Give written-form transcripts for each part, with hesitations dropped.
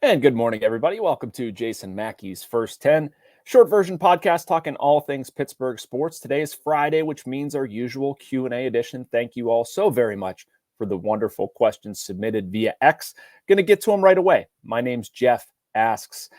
And good morning, everybody. Welcome to Jason Mackey's First 10, short version podcast talking all things Pittsburgh sports. Today is Friday, which means our usual Q&A edition. Thank you all so very much for the wonderful questions submitted via X. Going to get to them right away. My name's Jeff Asks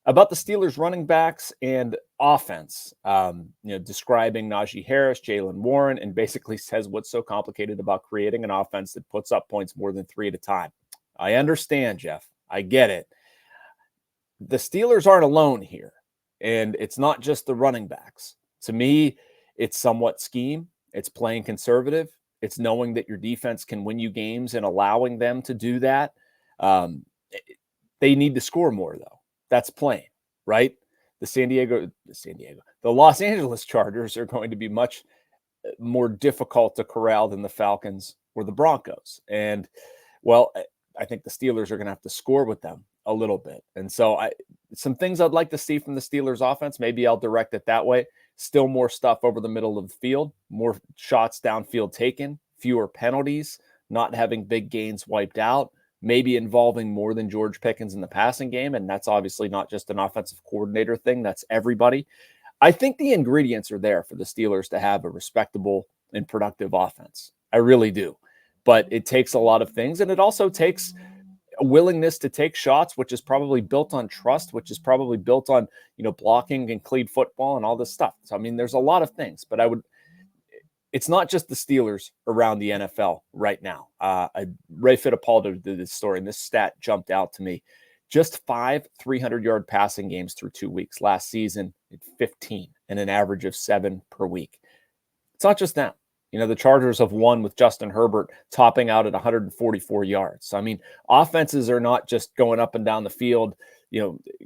about the Steelers running backs and offense, describing Najee Harris, Jalen Warren, and basically says what's so complicated about creating an offense that puts up points more than 3 at a time. I understand, Jeff. I get it. The Steelers aren't alone here, and it's not just the running backs. To me, it's somewhat scheme. It's playing conservative. It's knowing that your defense can win you games and allowing them to do that. They need to score more, though. That's plain, right? The Los Angeles Chargers are going to be much more difficult to corral than the Falcons or the Broncos. And, well, I think the Steelers are going to have to score with them a little bit. And so some things I'd like to see from the Steelers offense, maybe I'll direct it that way. Still more stuff over the middle of the field, more shots downfield taken, fewer penalties, not having big gains wiped out, maybe involving more than George Pickens in the passing game. And that's obviously not just an offensive coordinator thing. That's everybody. I think the ingredients are there for the Steelers to have a respectable and productive offense. I really do. But it takes a lot of things, and it also takes a willingness to take shots, which is probably built on trust, which is probably built on, blocking and clean football and all this stuff. So, I mean, there's a lot of things, but it's not just the Steelers around the NFL right now. Ray Fittipaldi did this story, and this stat jumped out to me. Just 5 300-yard passing games through 2 weeks. Last season, 15, and an average of 7 per week. It's not just them. The Chargers have won with Justin Herbert topping out at 144 yards. So, I mean, offenses are not just going up and down the field,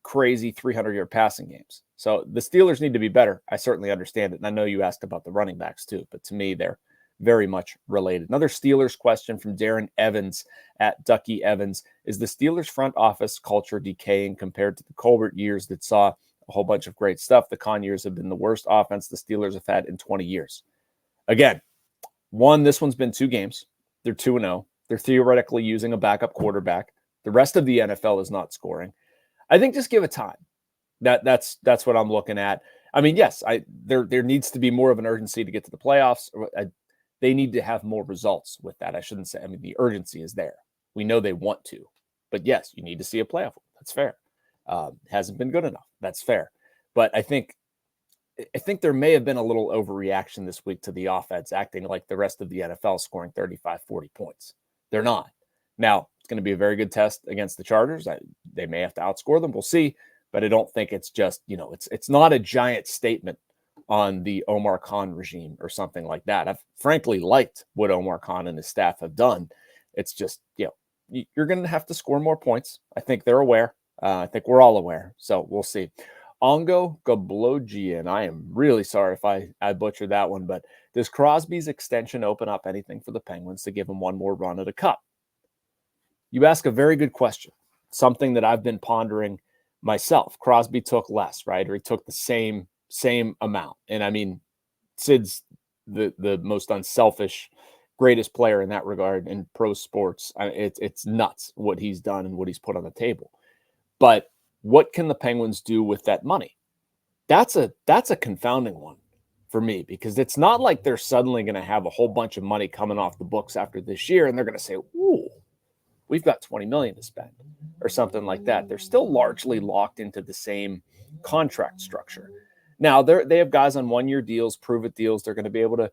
crazy 300-yard passing games. So the Steelers need to be better. I certainly understand it. And I know you asked about the running backs too, but to me, they're very much related. Another Steelers question from Darren Evans at Ducky Evans. Is the Steelers front office culture decaying compared to the Colbert years that saw a whole bunch of great stuff? The Con years have been the worst offense the Steelers have had in 20 years. Again, this one's been 2 games. They're 2-0. They're theoretically using a backup quarterback. The rest of the NFL is not scoring. I think just give it time. That's what I'm looking at. I mean, yes, there needs to be more of an urgency to get to the playoffs. They need to have more results with that. I shouldn't say. I mean, the urgency is there. We know they want to. But yes, you need to see a playoff. That's fair. Hasn't been good enough. That's fair. But I think there may have been a little overreaction this week to the offense acting like the rest of the NFL scoring 35, 40 points. They're not. Now, it's going to be a very good test against the Chargers. They may have to outscore them. We'll see. But I don't think it's just, it's not a giant statement on the Omar Khan regime or something like that. I've frankly liked what Omar Khan and his staff have done. It's just, you're going to have to score more points. I think they're aware. I think we're all aware. So we'll see. Ongo Gablogian. I am really sorry if I butchered that one, but does Crosby's extension open up anything for the Penguins to give him one more run at a cup? You ask a very good question, something that I've been pondering myself. Crosby took less, right? Or he took the same amount. And I mean, Sid's the most unselfish, greatest player in that regard in pro sports. It's nuts what he's done and what he's put on the table. But what can the Penguins do with that money? That's a confounding one for me, because it's not like they're suddenly going to have a whole bunch of money coming off the books after this year and they're going to say, ooh, we've got $20 million to spend or something like that. They're still largely locked into the same contract structure. Now, they have guys on 1-year deals, prove-it deals. They're going to be able to,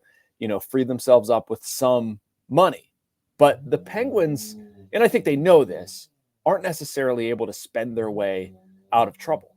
free themselves up with some money. But the Penguins, and I think they know this, aren't necessarily able to spend their way out of trouble.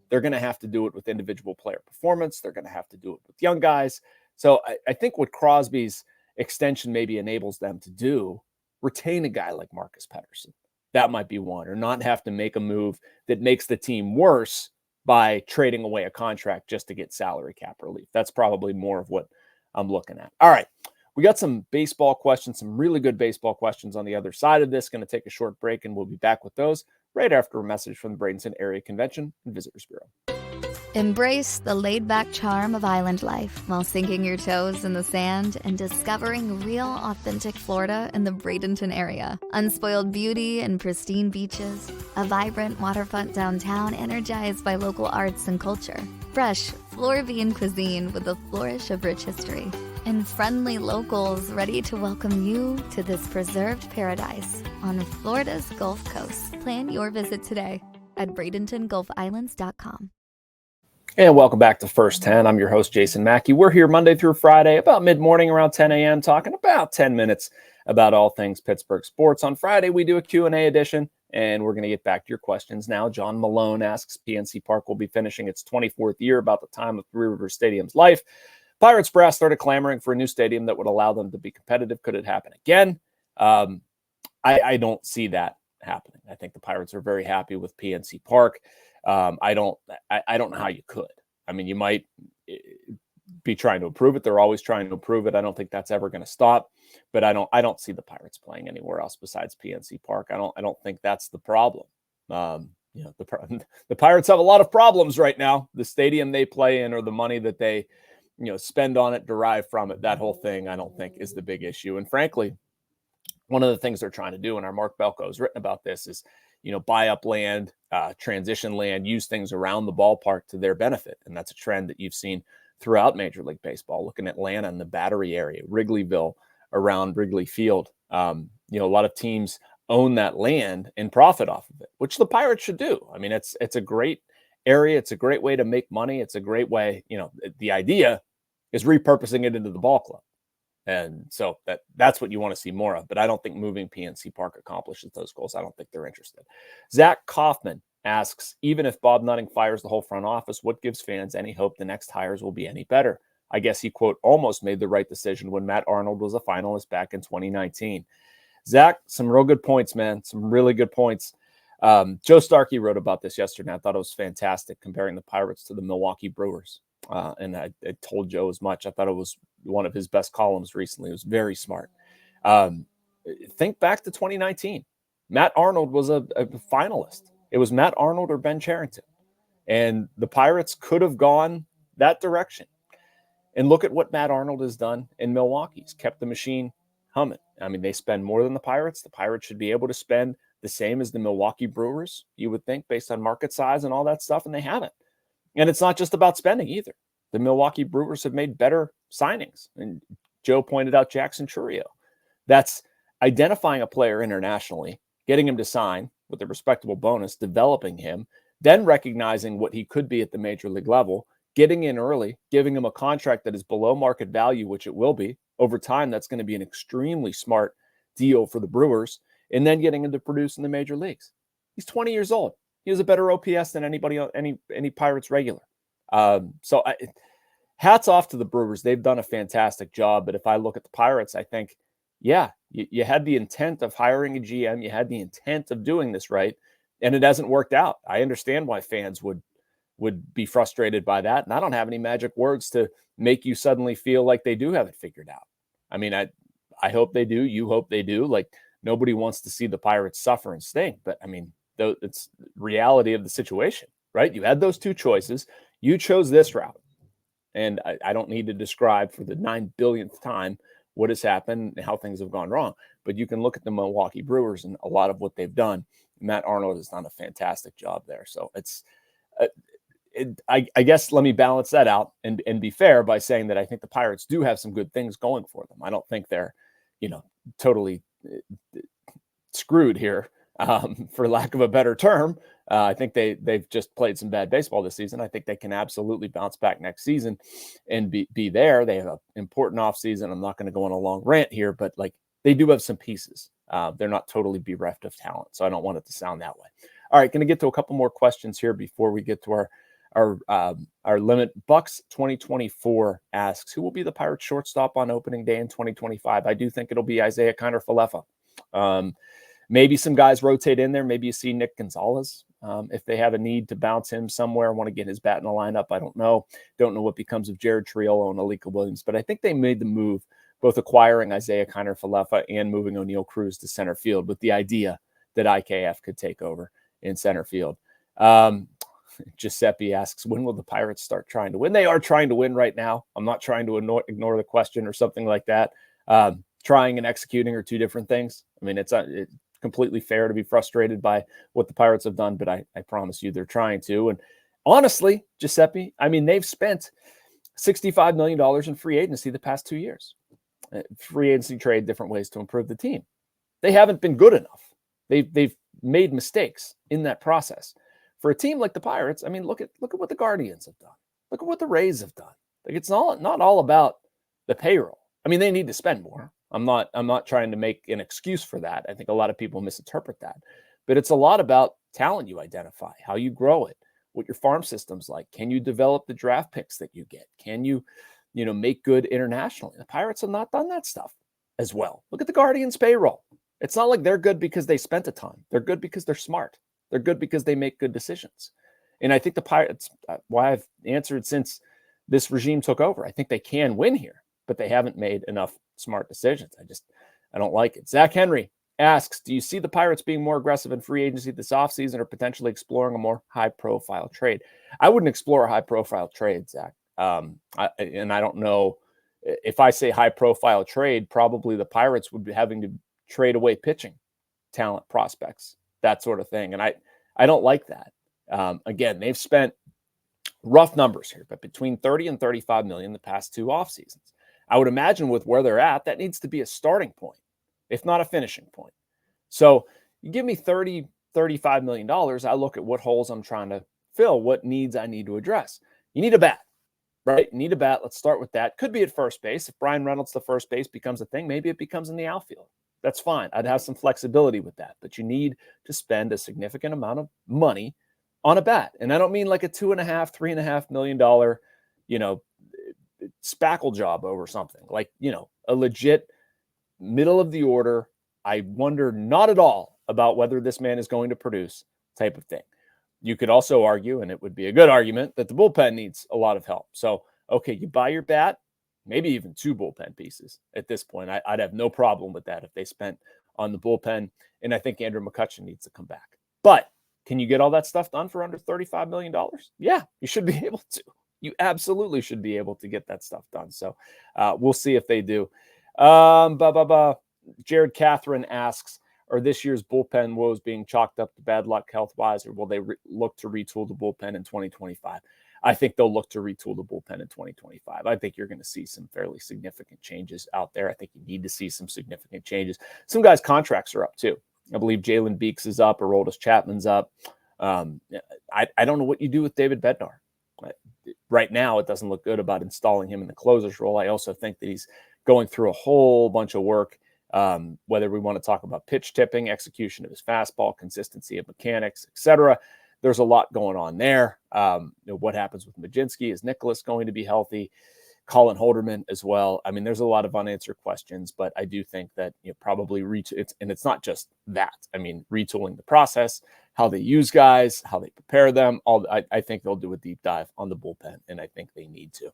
They're going to have to do it with individual player performance. They're going to have to do it with young guys. So I think what Crosby's extension maybe enables them to do, retain a guy like Marcus Pettersson. That might be one, or not have to make a move that makes the team worse by trading away a contract just to get salary cap relief. That's probably more of what I'm looking at. All right. We got some baseball questions, some really good baseball questions on the other side of this. Going to take a short break, and we'll be back with those right after a message from the Bradenton Area Convention and Visitors Bureau. Embrace the laid-back charm of island life while sinking your toes in the sand and discovering real, authentic Florida in the Bradenton area. Unspoiled beauty and pristine beaches, a vibrant waterfront downtown energized by local arts and culture, fresh Floridian cuisine with a flourish of rich history, and friendly locals ready to welcome you to this preserved paradise on Florida's Gulf Coast. Plan your visit today at BradentonGulfIslands.com. And welcome back to First 10. I'm your host, Jason Mackey. We're here Monday through Friday, about mid-morning, around 10 a.m., talking about 10 minutes about all things Pittsburgh sports. On Friday, we do a Q&A edition, and we're going to get back to your questions now. John Malone asks, PNC Park will be finishing its 24th year, about the time of Three Rivers Stadium's life. Pirates brass started clamoring for a new stadium that would allow them to be competitive. Could it happen again? I don't see that happening. I think the Pirates are very happy with PNC Park. I don't know how you could. I mean, you might be trying to improve it. They're always trying to improve it. I don't think that's ever going to stop, but I don't see the Pirates playing anywhere else besides PNC Park. I don't think that's the problem. The Pirates have a lot of problems right now. The stadium they play in, or the money that they, spend on it, derive from it, that whole thing, I don't think is the big issue. And frankly, one of the things they're trying to do, and our Mark Belko has written about this, is buy up land, transition land, use things around the ballpark to their benefit. And that's a trend that you've seen throughout Major League Baseball. Look in Atlanta and the Battery area, Wrigleyville, around Wrigley Field. A lot of teams own that land and profit off of it, which the Pirates should do. I mean, it's a great area. It's a great way to make money. It's a great way, the idea is repurposing it into the ball club. And so that's what you want to see more of. But I don't think moving PNC Park accomplishes those goals. I don't think they're interested. Zach Kaufman asks, even if Bob Nutting fires the whole front office, what gives fans any hope the next hires will be any better? I guess he, quote, almost made the right decision when Matt Arnold was a finalist back in 2019. Zach, some real good points, man. Some really good points. Joe Starkey wrote about this yesterday. I thought it was fantastic, comparing the Pirates to the Milwaukee Brewers. And I told Joe as much. I thought it was one of his best columns recently. It was very smart. Think back to 2019. Matt Arnold was a finalist. It was Matt Arnold or Ben Cherington. And the Pirates could have gone that direction. And look at what Matt Arnold has done in Milwaukee. He's kept the machine humming. I mean, they spend more than the Pirates. The Pirates should be able to spend the same as the Milwaukee Brewers, you would think, based on market size and all that stuff, and they haven't. And it's not just about spending either. The Milwaukee Brewers have made better signings. And Joe pointed out Jackson Chourio. That's identifying a player internationally, getting him to sign with a respectable bonus, developing him, then recognizing what he could be at the major league level, getting in early, giving him a contract that is below market value, which it will be. Over time, that's going to be an extremely smart deal for the Brewers, and then getting him to produce in the major leagues. He's 20 years old. He has a better OPS than anybody, any Pirates regular. Hats off to the Brewers. They've done a fantastic job. But if I look at the Pirates, I think, you had the intent of hiring a GM. You had the intent of doing this right, and it hasn't worked out. I understand why fans would be frustrated by that. And I don't have any magic words to make you suddenly feel like they do have it figured out. I mean, I hope they do. You hope they do. Like, nobody wants to see the Pirates suffer and stink. But I mean, it's reality of the situation, right? You had those two choices. You chose this route. And I don't need to describe for the 9 billionth time what has happened and how things have gone wrong. But you can look at the Milwaukee Brewers and a lot of what they've done. Matt Arnold has done a fantastic job there. So I guess let me balance that out and be fair by saying that I think the Pirates do have some good things going for them. I don't think they're, totally screwed here, for lack of a better term. I think they've just played some bad baseball this season. I think they can absolutely bounce back next season and be there. They have an important offseason. I'm not going to go on a long rant here, but they do have some pieces. They're not totally bereft of talent, so I don't want it to sound that way. All right, going to get to a couple more questions here before we get to our limit. Bucks 2024 asks, who will be the Pirates shortstop on opening day in 2025? I do think it'll be Isaiah Kiner-Falefa. Maybe some guys rotate in there. Maybe you see Nick Gonzalez if they have a need to bounce him somewhere, want to get his bat in the lineup. I don't know. Don't know what becomes of Jared Triolo and Alika Williams, but I think they made the move, both acquiring Isaiah Kiner-Falefa and moving O'Neal Cruz to center field with the idea that IKF could take over in center field. Giuseppe asks, when will the Pirates start trying to win? They are trying to win right now. I'm not trying to ignore the question or something like that. Trying and executing are two different things. I mean, it's completely fair to be frustrated by what the Pirates have done, but I promise you they're trying to. And honestly, Giuseppe, I mean, they've spent $65 million in free agency the past 2 years. Free agency trade, different ways to improve the team. They haven't been good enough. They've made mistakes in that process. For a team like the Pirates, I mean, look at what the Guardians have done. Look at what the Rays have done. Like, it's not all about the payroll. I mean, they need to spend more. I'm not trying to make an excuse for that. I think a lot of people misinterpret that. But it's a lot about talent you identify, how you grow it, what your farm system's like. Can you develop the draft picks that you get? Can you make good internationally? The Pirates have not done that stuff as well. Look at the Guardians' payroll. It's not like they're good because they spent a ton. They're good because they're smart. They're good because they make good decisions. And I think the Pirates, why I've answered since this regime took over, I think they can win here, but they haven't made enough smart decisions. I don't like it. Zach Henry asks, do you see the Pirates being more aggressive in free agency this offseason or potentially exploring a more high-profile trade? I wouldn't explore a high-profile trade, Zach. And I don't know if I say high-profile trade, probably the Pirates would be having to trade away pitching talent, prospects, that sort of thing. And I don't like that. Again, they've spent rough numbers here, but between 30 and 35 million the past two off seasons. I would imagine with where they're at, that needs to be a starting point, if not a finishing point. So you give me 30, $35 million. I look at what holes I'm trying to fill, what needs I need to address. You need a bat, right? You need a bat. Let's start with that. Could be at first base. If Brian Reynolds, the first base, becomes a thing, maybe it becomes in the outfield. That's fine. I'd have some flexibility with that, but you need to spend a significant amount of money on a bat. And I don't mean like a $2.5-3.5 million, spackle job over something like, a legit middle of the order. I wonder not at all about whether this man is going to produce type of thing. You could also argue, and it would be a good argument, that the bullpen needs a lot of help. So, okay, you buy your bat, maybe even two bullpen pieces at this point. I'd have no problem with that if they spent on the bullpen. And I think Andrew McCutchen needs to come back. But can you get all that stuff done for under $35 million? Yeah, you should be able to. You absolutely should be able to get that stuff done. So we'll see if they do. Jared Catherine asks, are this year's bullpen woes being chalked up to bad luck health-wise, or will they look to retool the bullpen in 2025? I think they'll look to retool the bullpen in 2025. I think you're going to see some fairly significant changes out there. I think you need to see some significant changes. Some guys' contracts are up too. I believe Jalen Beeks is up, Aroldis Chapman's up. I don't know what you do with David Bednar. Right now, it doesn't look good about installing him in the closer's role. I also think that he's going through a whole bunch of work, whether we want to talk about pitch tipping, execution of his fastball, consistency of mechanics, etc. There's a lot going on there. What happens with Majinski? Is Nicholas going to be healthy? Colin Holderman as well. I mean, there's a lot of unanswered questions, but I do think that probably it's not just that. I mean, retooling the process, how they use guys, how they prepare them. I think they'll do a deep dive on the bullpen, and I think they need to.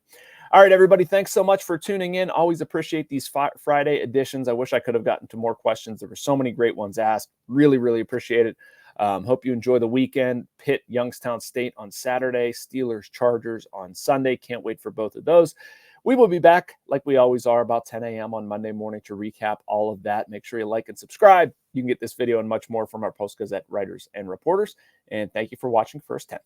All right, everybody, thanks so much for tuning in. Always appreciate these Friday editions. I wish I could have gotten to more questions. There were so many great ones asked. Really, really appreciate it. Hope you enjoy the weekend. Pitt, Youngstown State on Saturday, Steelers, Chargers on Sunday. Can't wait for both of those. We will be back like we always are about 10 a.m. on Monday morning to recap all of that. Make sure you like and subscribe. You can get this video and much more from our Post-Gazette writers and reporters. And thank you for watching First 10.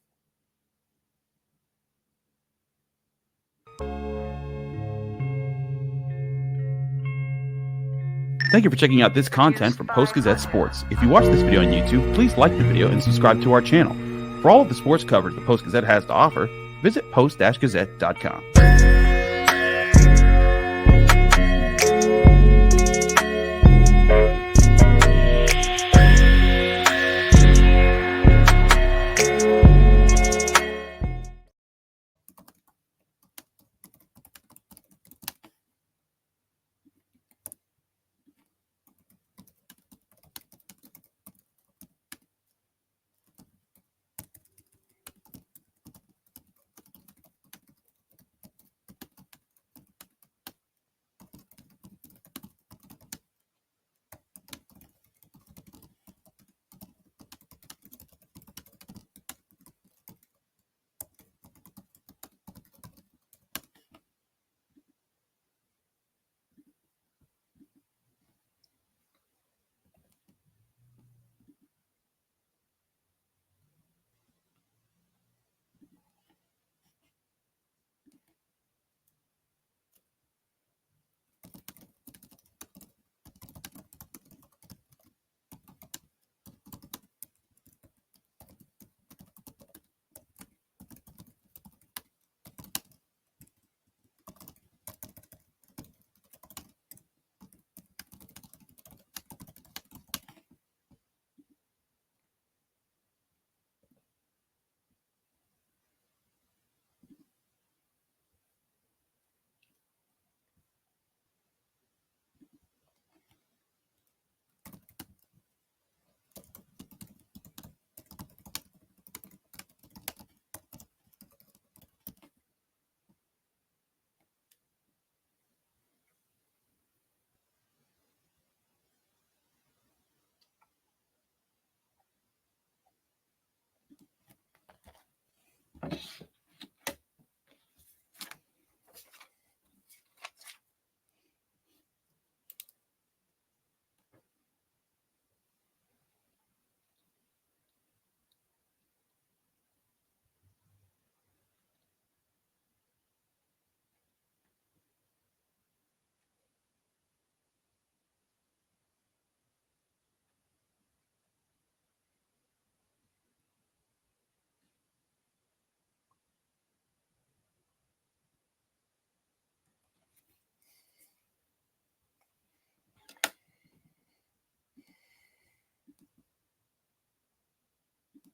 Thank you for checking out this content from Post-Gazette Sports. If you watch this video on YouTube, please like the video and subscribe to our channel. For all of the sports coverage the Post-Gazette has to offer, visit post-gazette.com.